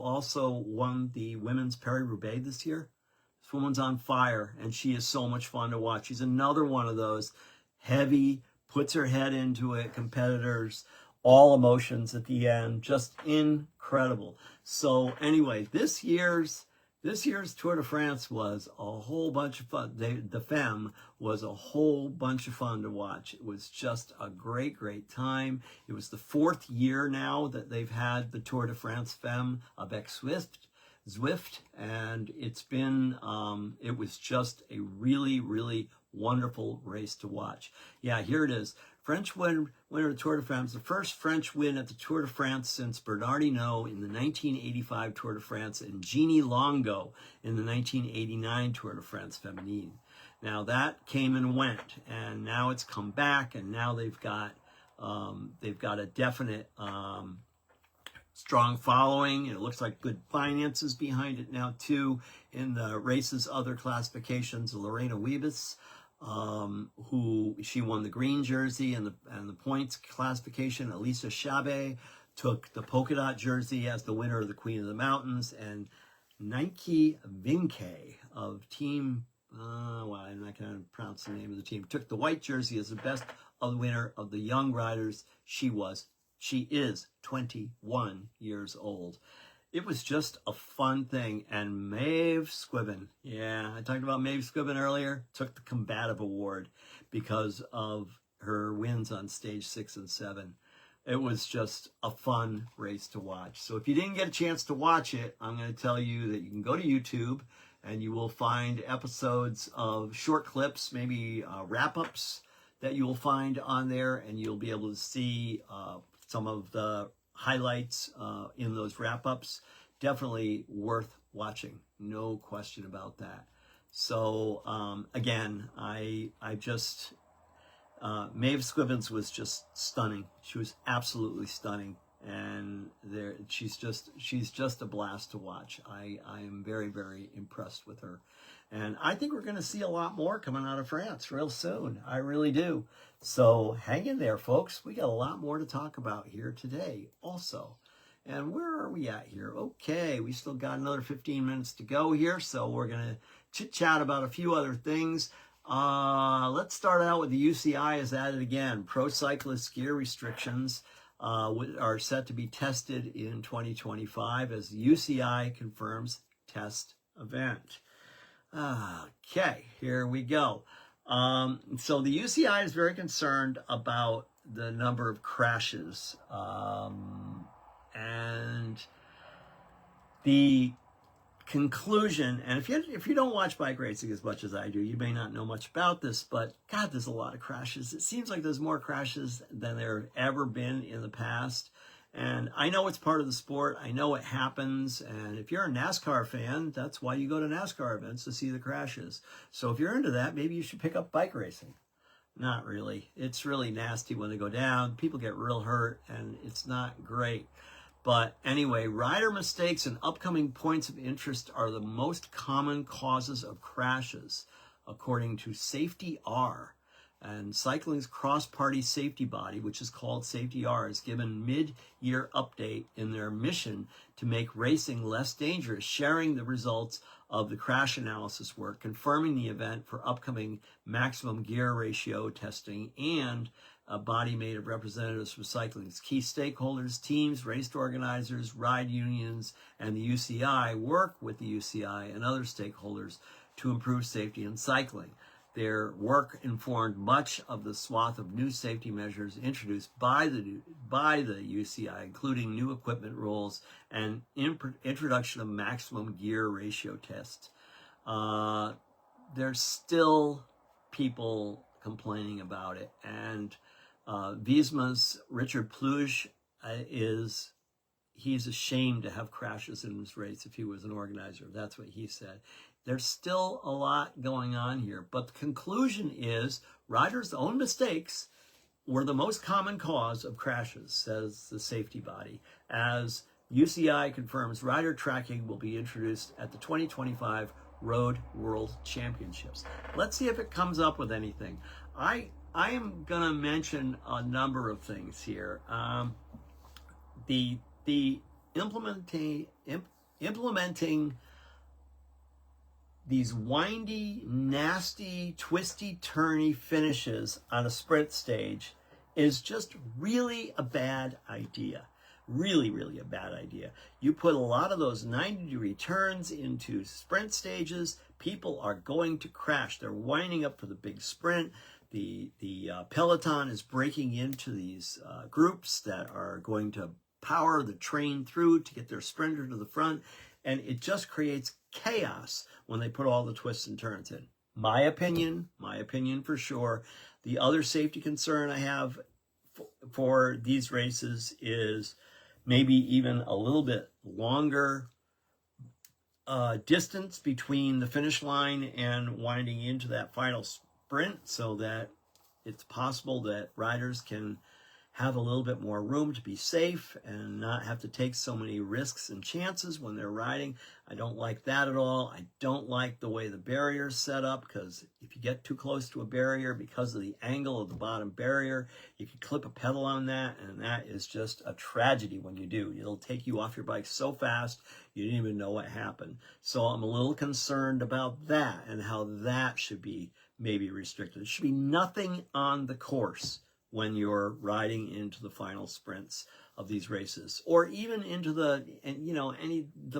Speaker 1: also won the women's Paris-Roubaix this year? This woman's on fire, and she is so much fun to watch. She's another one of those heavy, puts her head into it competitors, all emotions at the end, just incredible. So anyway, this year's Tour de France was a whole bunch of fun. The Femme was a whole bunch of fun to watch. It was just a great time. It was the 4th year now that they've had the Tour de France Femme avec Zwift, and it's been, it was just a really wonderful race to watch. Yeah, here it is. French winner of the Tour de France, the first French win at the Tour de France since Bernard Hinault in the 1985 Tour de France and Jeannie Longo in the 1989 Tour de France Féminine. Now that came and went, and now it's come back, and now they've got a definite strong following. It looks like good finances behind it now too. In the race's other classifications, Lorena Wiebes, who she won the green jersey and the points classification. Elisa Chabe took the polka dot jersey as the winner of the Queen of the Mountains, and Nike Vinke of team, I'm not going to pronounce the name of the team, took the white jersey as the best of the winner of the young riders. She is 21 years old. It was just a fun thing. And Maeve Squibans, I talked about Maeve Squibans earlier, took the combative award because of her wins on stage 6 and 7. It was just a fun race to watch. So if you didn't get a chance to watch it, I'm going to tell you that you can go to YouTube and you will find episodes of short clips, maybe wrap-ups that you will find on there, and you'll be able to see some of the highlights in those wrap-ups. Definitely worth watching, no question about that. So again, I just Maeve Squibans was just stunning. She was absolutely stunning. And she's just a blast to watch. I am very, very impressed with her. And I think we're going to see a lot more coming out of France real soon. I really do. So hang in there, folks. We got a lot more to talk about here today also. And where are we at here? Okay, we still got another 15 minutes to go here. So we're going to chit-chat about a few other things. Let's start out with the UCI is added again. Pro cyclist gear restrictions are set to be tested in 2025 as the UCI confirms test event. Okay, here we go. So the UCI is very concerned about the number of crashes, and the conclusion, and if you don't watch bike racing as much as I do, you may not know much about this, but God, there's a lot of crashes. It seems like there's more crashes than there have ever been in the past. And I know it's part of the sport. I know it happens. And if you're a NASCAR fan, that's why you go to NASCAR events, to see the crashes. So if you're into that, maybe you should pick up bike racing. Not really. It's really nasty when they go down. People get real hurt, and it's not great. But anyway, rider mistakes and upcoming points of interest are the most common causes of crashes, according to Safety R. And cycling's cross-party safety body, which is called Safety R, is given mid-year update in their mission to make racing less dangerous, sharing the results of the crash analysis work, confirming the event for upcoming maximum gear ratio testing, and a body made of representatives from cycling's key stakeholders, teams, race organizers, ride unions, and the UCI work with the UCI and other stakeholders to improve safety in cycling. Their work informed much of the swath of new safety measures introduced by the UCI, including new equipment rules and introduction of maximum gear ratio tests. There's still people complaining about it, and Visma's Richard Pluge he's ashamed to have crashes in this race if he was an organizer. That's what he said. There's still a lot going on here, but the conclusion is riders' own mistakes were the most common cause of crashes, says the safety body, as UCI confirms rider tracking will be introduced at the 2025 Road World Championships. Let's see if it comes up with anything. I am going to mention a number of things here. The implementing these windy, nasty, twisty, turny finishes on a sprint stage is just really a bad idea. Really, really a bad idea. You put a lot of those 90-degree turns into sprint stages, people are going to crash. They're winding up for the big sprint. The peloton is breaking into these groups that are going to power the train through to get their sprinter to the front, and it just creates chaos when they put all the twists and turns in. My opinion for sure. The other safety concern I have for these races is maybe even a little bit longer distance between the finish line and winding into that final sprint, so that it's possible that riders can have a little bit more room to be safe and not have to take so many risks and chances when they're riding. I don't like that at all. I don't like the way the barrier is set up, because if you get too close to a barrier because of the angle of the bottom barrier, you can clip a pedal on that, and that is just a tragedy when you do. It'll take you off your bike so fast you didn't even know what happened. So I'm a little concerned about that and how that should be maybe restricted. There should be nothing on the course when you're riding into the final sprints of these races, or even into the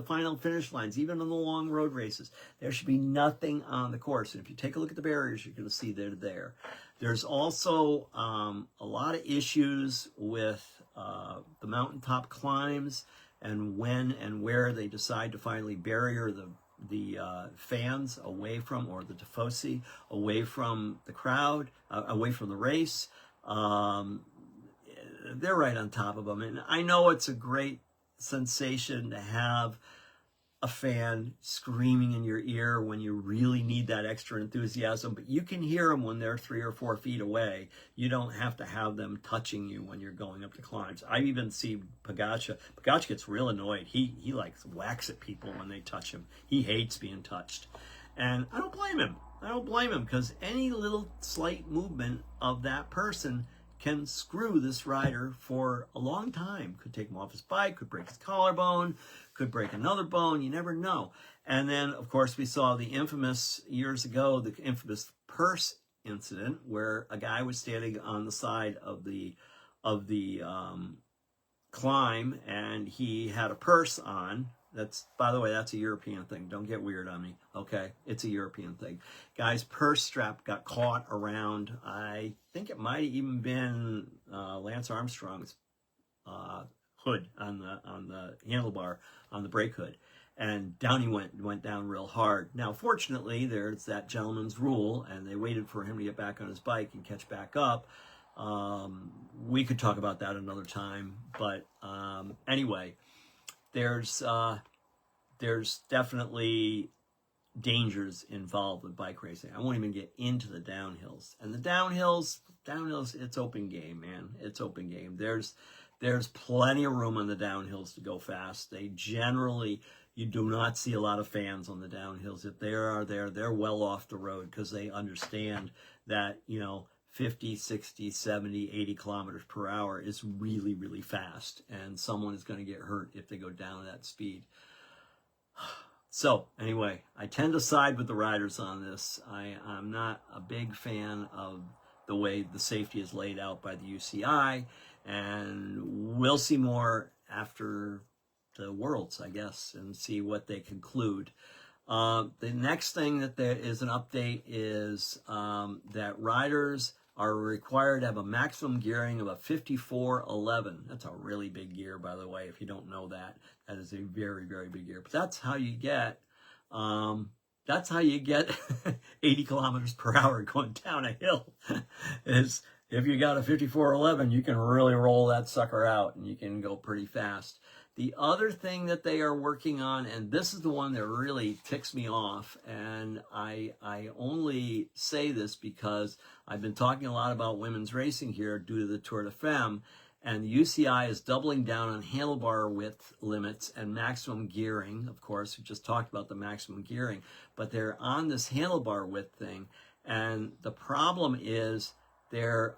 Speaker 1: final finish lines, even on the long road races. There should be nothing on the course. And if you take a look at the barriers, you're going to see they're there. There's also a lot of issues with the mountaintop climbs and when and where they decide to finally barrier the fans away from, or the tifosi away from the crowd, away from the race. They're right on top of them. And I know it's a great sensation to have a fan screaming in your ear when you really need that extra enthusiasm, but you can hear them when they're 3 or 4 feet away. You don't have to have them touching you when you're going up the climbs. I even see Pogacar. Pogacar gets real annoyed. He like whacks at people when they touch him. He hates being touched. And I don't blame him. I don't blame him, because any little slight movement of that person can screw this rider for a long time. Could take him off his bike, could break his collarbone, could break another bone, you never know. And then, of course, we saw the infamous, years ago, the infamous purse incident where a guy was standing on the side of the climb, and he had a purse on. That's, by the way, that's a European thing. Don't get weird on me, okay? It's a European thing. Guy's purse strap got caught around, I think it might have even been Lance Armstrong's hood on the handlebar, on the brake hood. And down he went down real hard. Now, fortunately, there's that gentleman's rule, and they waited for him to get back on his bike and catch back up. We could talk about that another time, but anyway, there's definitely dangers involved with bike racing. I won't even get into the downhills. And the downhills, it's open game, man. It's open game. There's plenty of room on the downhills to go fast. They generally, you do not see a lot of fans on the downhills. If they are there, they're well off the road, because they understand that, 50, 60, 70, 80 kilometers per hour is really, really fast. And someone is going to get hurt if they go down at that speed. So anyway, I tend to side with the riders on this. I'm not a big fan of the way the safety is laid out by the UCI. And we'll see more after the Worlds, I guess, and see what they conclude. The next thing that there is an update is that riders are required to have a maximum gearing of a 5411. That's a really big gear, by the way. If you don't know that, that is a very, very big gear. But that's how you get 80 kilometers per hour going down a hill. Is if you got a 5411, you can really roll that sucker out, and you can go pretty fast. The other thing that they are working on, and this is the one that really ticks me off, and I only say this because I've been talking a lot about women's racing here due to the Tour de Femme, and the UCI is doubling down on handlebar width limits and maximum gearing. Of course, we just talked about the maximum gearing, but they're on this handlebar width thing, and the problem is they're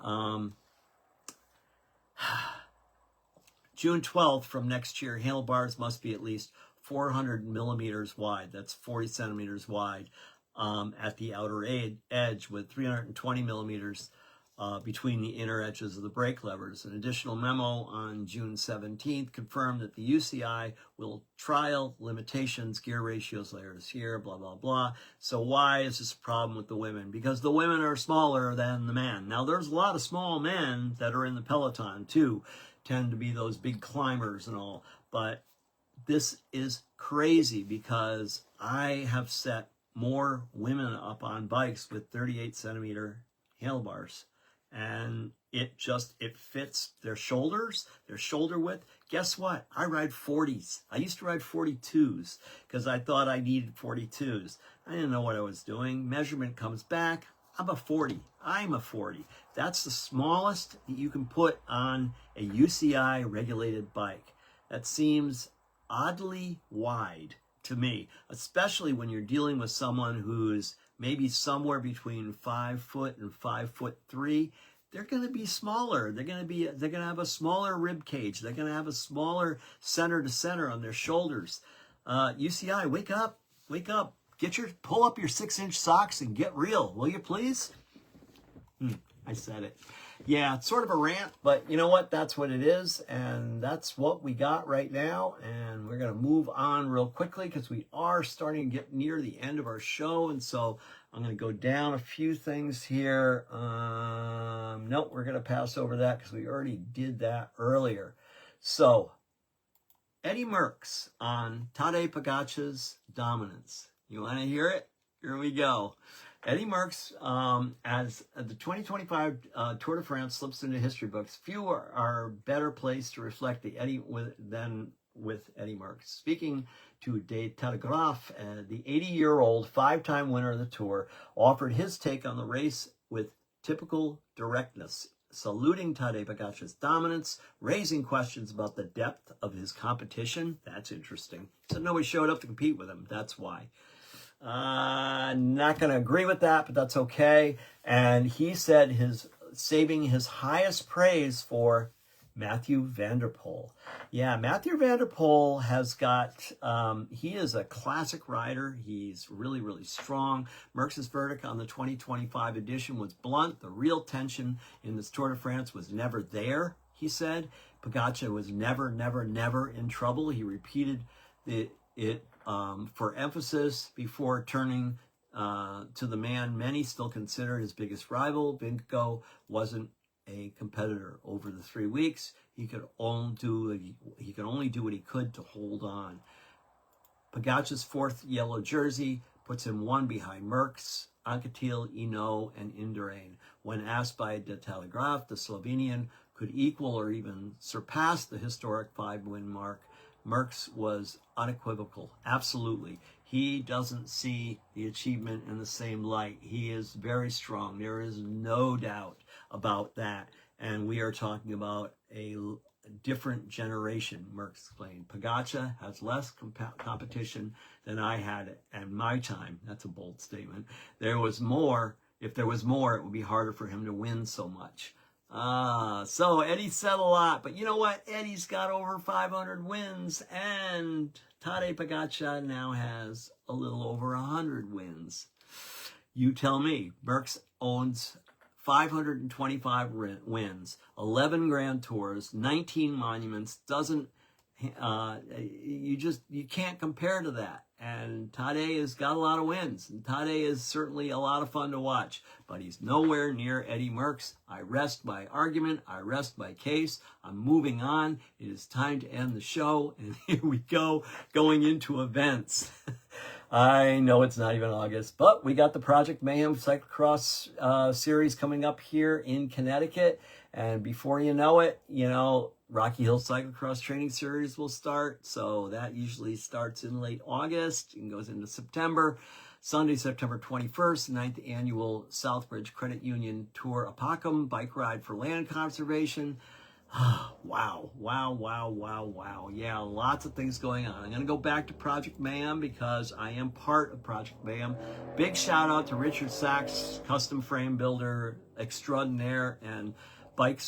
Speaker 1: June 12th from next year, handlebars must be at least 400 millimeters wide. That's 40 centimeters wide at the outer edge, with 320 millimeters between the inner edges of the brake levers. An additional memo on June 17th confirmed that the UCI will trial limitations, gear ratios later this year, blah, blah, blah. So why is this a problem with the women? Because the women are smaller than the men. Now, there's a lot of small men that are in the peloton, too. Tend to be those big climbers and all, but this is crazy, because I have set more women up on bikes with 38 centimeter handlebars, and it fits their shoulders, their shoulder width. Guess what? I ride 40s. I used to ride 42s because I thought I needed 42s. I didn't know what I was doing. Measurement comes back. I'm a 40. I'm a 40. That's the smallest that you can put on a UCI regulated bike. That seems oddly wide to me, especially when you're dealing with someone who's maybe somewhere between 5 foot and 5'3". They're going to be smaller. They're going to have a smaller rib cage. They're going to have a smaller center to center on their shoulders. UCI, wake up, wake up. Pull up your 6-inch socks and get real, will you please? I said it. Yeah, it's sort of a rant, but you know what? That's what it is, and that's what we got right now. And we're going to move on real quickly because we are starting to get near the end of our show. And so I'm going to go down a few things here. Nope, we're going to pass over that because we already did that earlier. So, Eddy Merckx on Tadej Pogacar's dominance. You want to hear it? Here we go. Eddy Merckx, as the 2025 Tour de France slips into history books, few are better placed to reflect the than with Eddy Merckx. Speaking to De Telegraaf, the 80-year-old five-time winner of the Tour offered his take on the race with typical directness, saluting Tadej Pogacar's dominance, raising questions about the depth of his competition. That's interesting. So nobody showed up to compete with him. That's why. Not going to agree with that, but that's okay. And he said saving his highest praise for Mathieu van der Poel. Yeah, Mathieu van der Poel has got, he is a classic rider. He's really, really strong. Merckx's verdict on the 2025 edition was blunt. The real tension in this Tour de France was never there, he said. Pogacar was never, never, never in trouble. He repeated it for emphasis before turning to the man many still consider his biggest rival. Vingegaard wasn't a competitor over the 3 weeks. He could only do what he could to hold on. Pogacar's fourth yellow jersey puts him one behind Merckx, Anquetil, Hinault, and Indurain. When asked by De Telegraaf, the Slovenian could equal or even surpass the historic 5-win mark, Merckx was unequivocal. Absolutely. He doesn't see the achievement in the same light. He is very strong. There is no doubt about that. And we are talking about a different generation, Merckx explained. Pogacar has less competition than I had at my time. That's a bold statement. There was more. If there was more, it would be harder for him to win so much. So Eddy said a lot, but you know what? Eddy's got over 500 wins, and Tadej Pogacar now has a little over 100 wins. You tell me. Merckx owns 525 wins, 11 Grand Tours, 19 monuments. You can't compare to that. And Tadej has got a lot of wins. And Tadej is certainly a lot of fun to watch. But he's nowhere near Eddy Merckx. I rest my argument. I rest my case. I'm moving on. It is time to end the show. And here we go, going into events. I know it's not even August, but we got the Project Mayhem Cyclocross series coming up here in Connecticut. And before you know it, Rocky Hill Cyclocross Training Series will start. So that usually starts in late August and goes into September. Sunday, September 21st, 9th Annual Southbridge Credit Union Tour Apacum Bike Ride for Land Conservation. Wow. Yeah, lots of things going on. I'm going to go back to Project Mayhem because I am part of Project Mayhem. Big shout out to Richard Sachs, custom frame builder extraordinaire and bike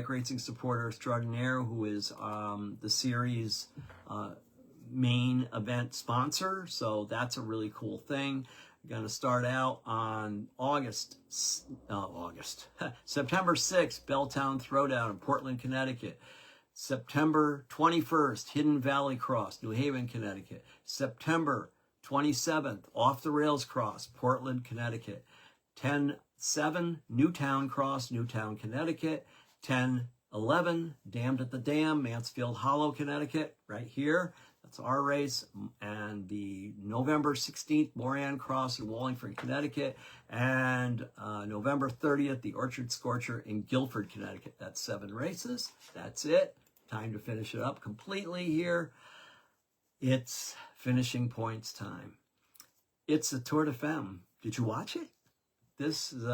Speaker 1: racing supporter extraordinaire, who is the series main event sponsor. So that's a really cool thing. We're going to start out on September 6th, Belltown Throwdown in Portland, Connecticut. September 21st, Hidden Valley Cross, New Haven, Connecticut. September 27th, Off the Rails Cross, Portland, Connecticut. 10/7, Newtown Cross, Newtown, Connecticut. 10/11, Damned at the Dam, Mansfield Hollow, Connecticut, right here. That's our race. And the November 16th, Moran Cross in Wallingford, Connecticut. And November 30th, the Orchard Scorcher in Guilford, Connecticut. That's 7 races. That's it. Time to finish it up completely here. It's finishing points time. It's a Tour de Femme. Did you watch it? This is,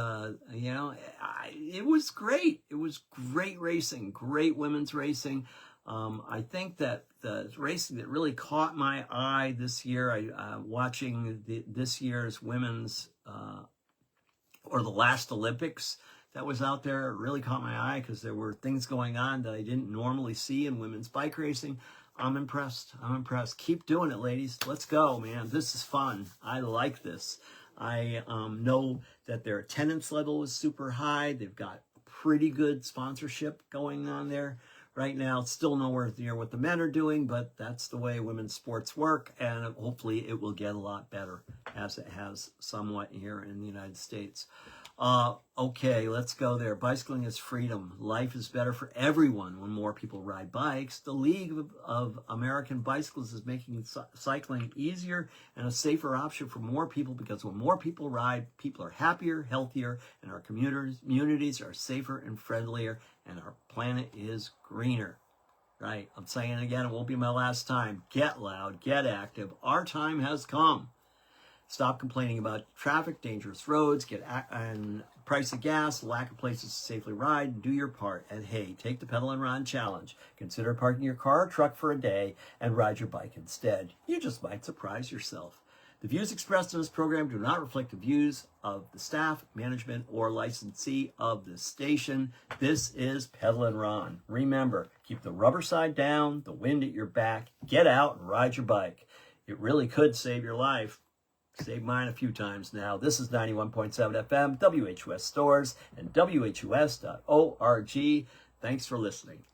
Speaker 1: it was great. It was great racing, great women's racing. I think that the racing that really caught my eye this year, watching this year's women's, or the last Olympics that was out there, really caught my eye because there were things going on that I didn't normally see in women's bike racing. I'm impressed. Keep doing it, ladies. Let's go, man. This is fun. I like this. I know that their attendance level is super high. They've got pretty good sponsorship going on there right now. It's still nowhere near what the men are doing, but that's the way women's sports work, and hopefully it will get a lot better as it has somewhat here in the United States. Okay, let's go there. Bicycling is freedom. Life is better for everyone when more people ride bikes. The League of American Bicyclists is making cycling easier and a safer option for more people, because when more people ride, people are happier, healthier, and our communities are safer and friendlier, and our planet is greener. Right? I'm saying it again. It won't be my last time. Get loud. Get active. Our time has come. Stop complaining about traffic, dangerous roads, and price of gas, lack of places to safely ride. Do your part. And hey, take the Pedal and Run Challenge. Consider parking your car or truck for a day and ride your bike instead. You just might surprise yourself. The views expressed in this program do not reflect the views of the staff, management, or licensee of this station. This is Pedal and Run. Remember, keep the rubber side down, the wind at your back. Get out and ride your bike. It really could save your life. Saved mine a few times now. This is 91.7 FM, WHUS Stores, and WHUS.org. Thanks for listening.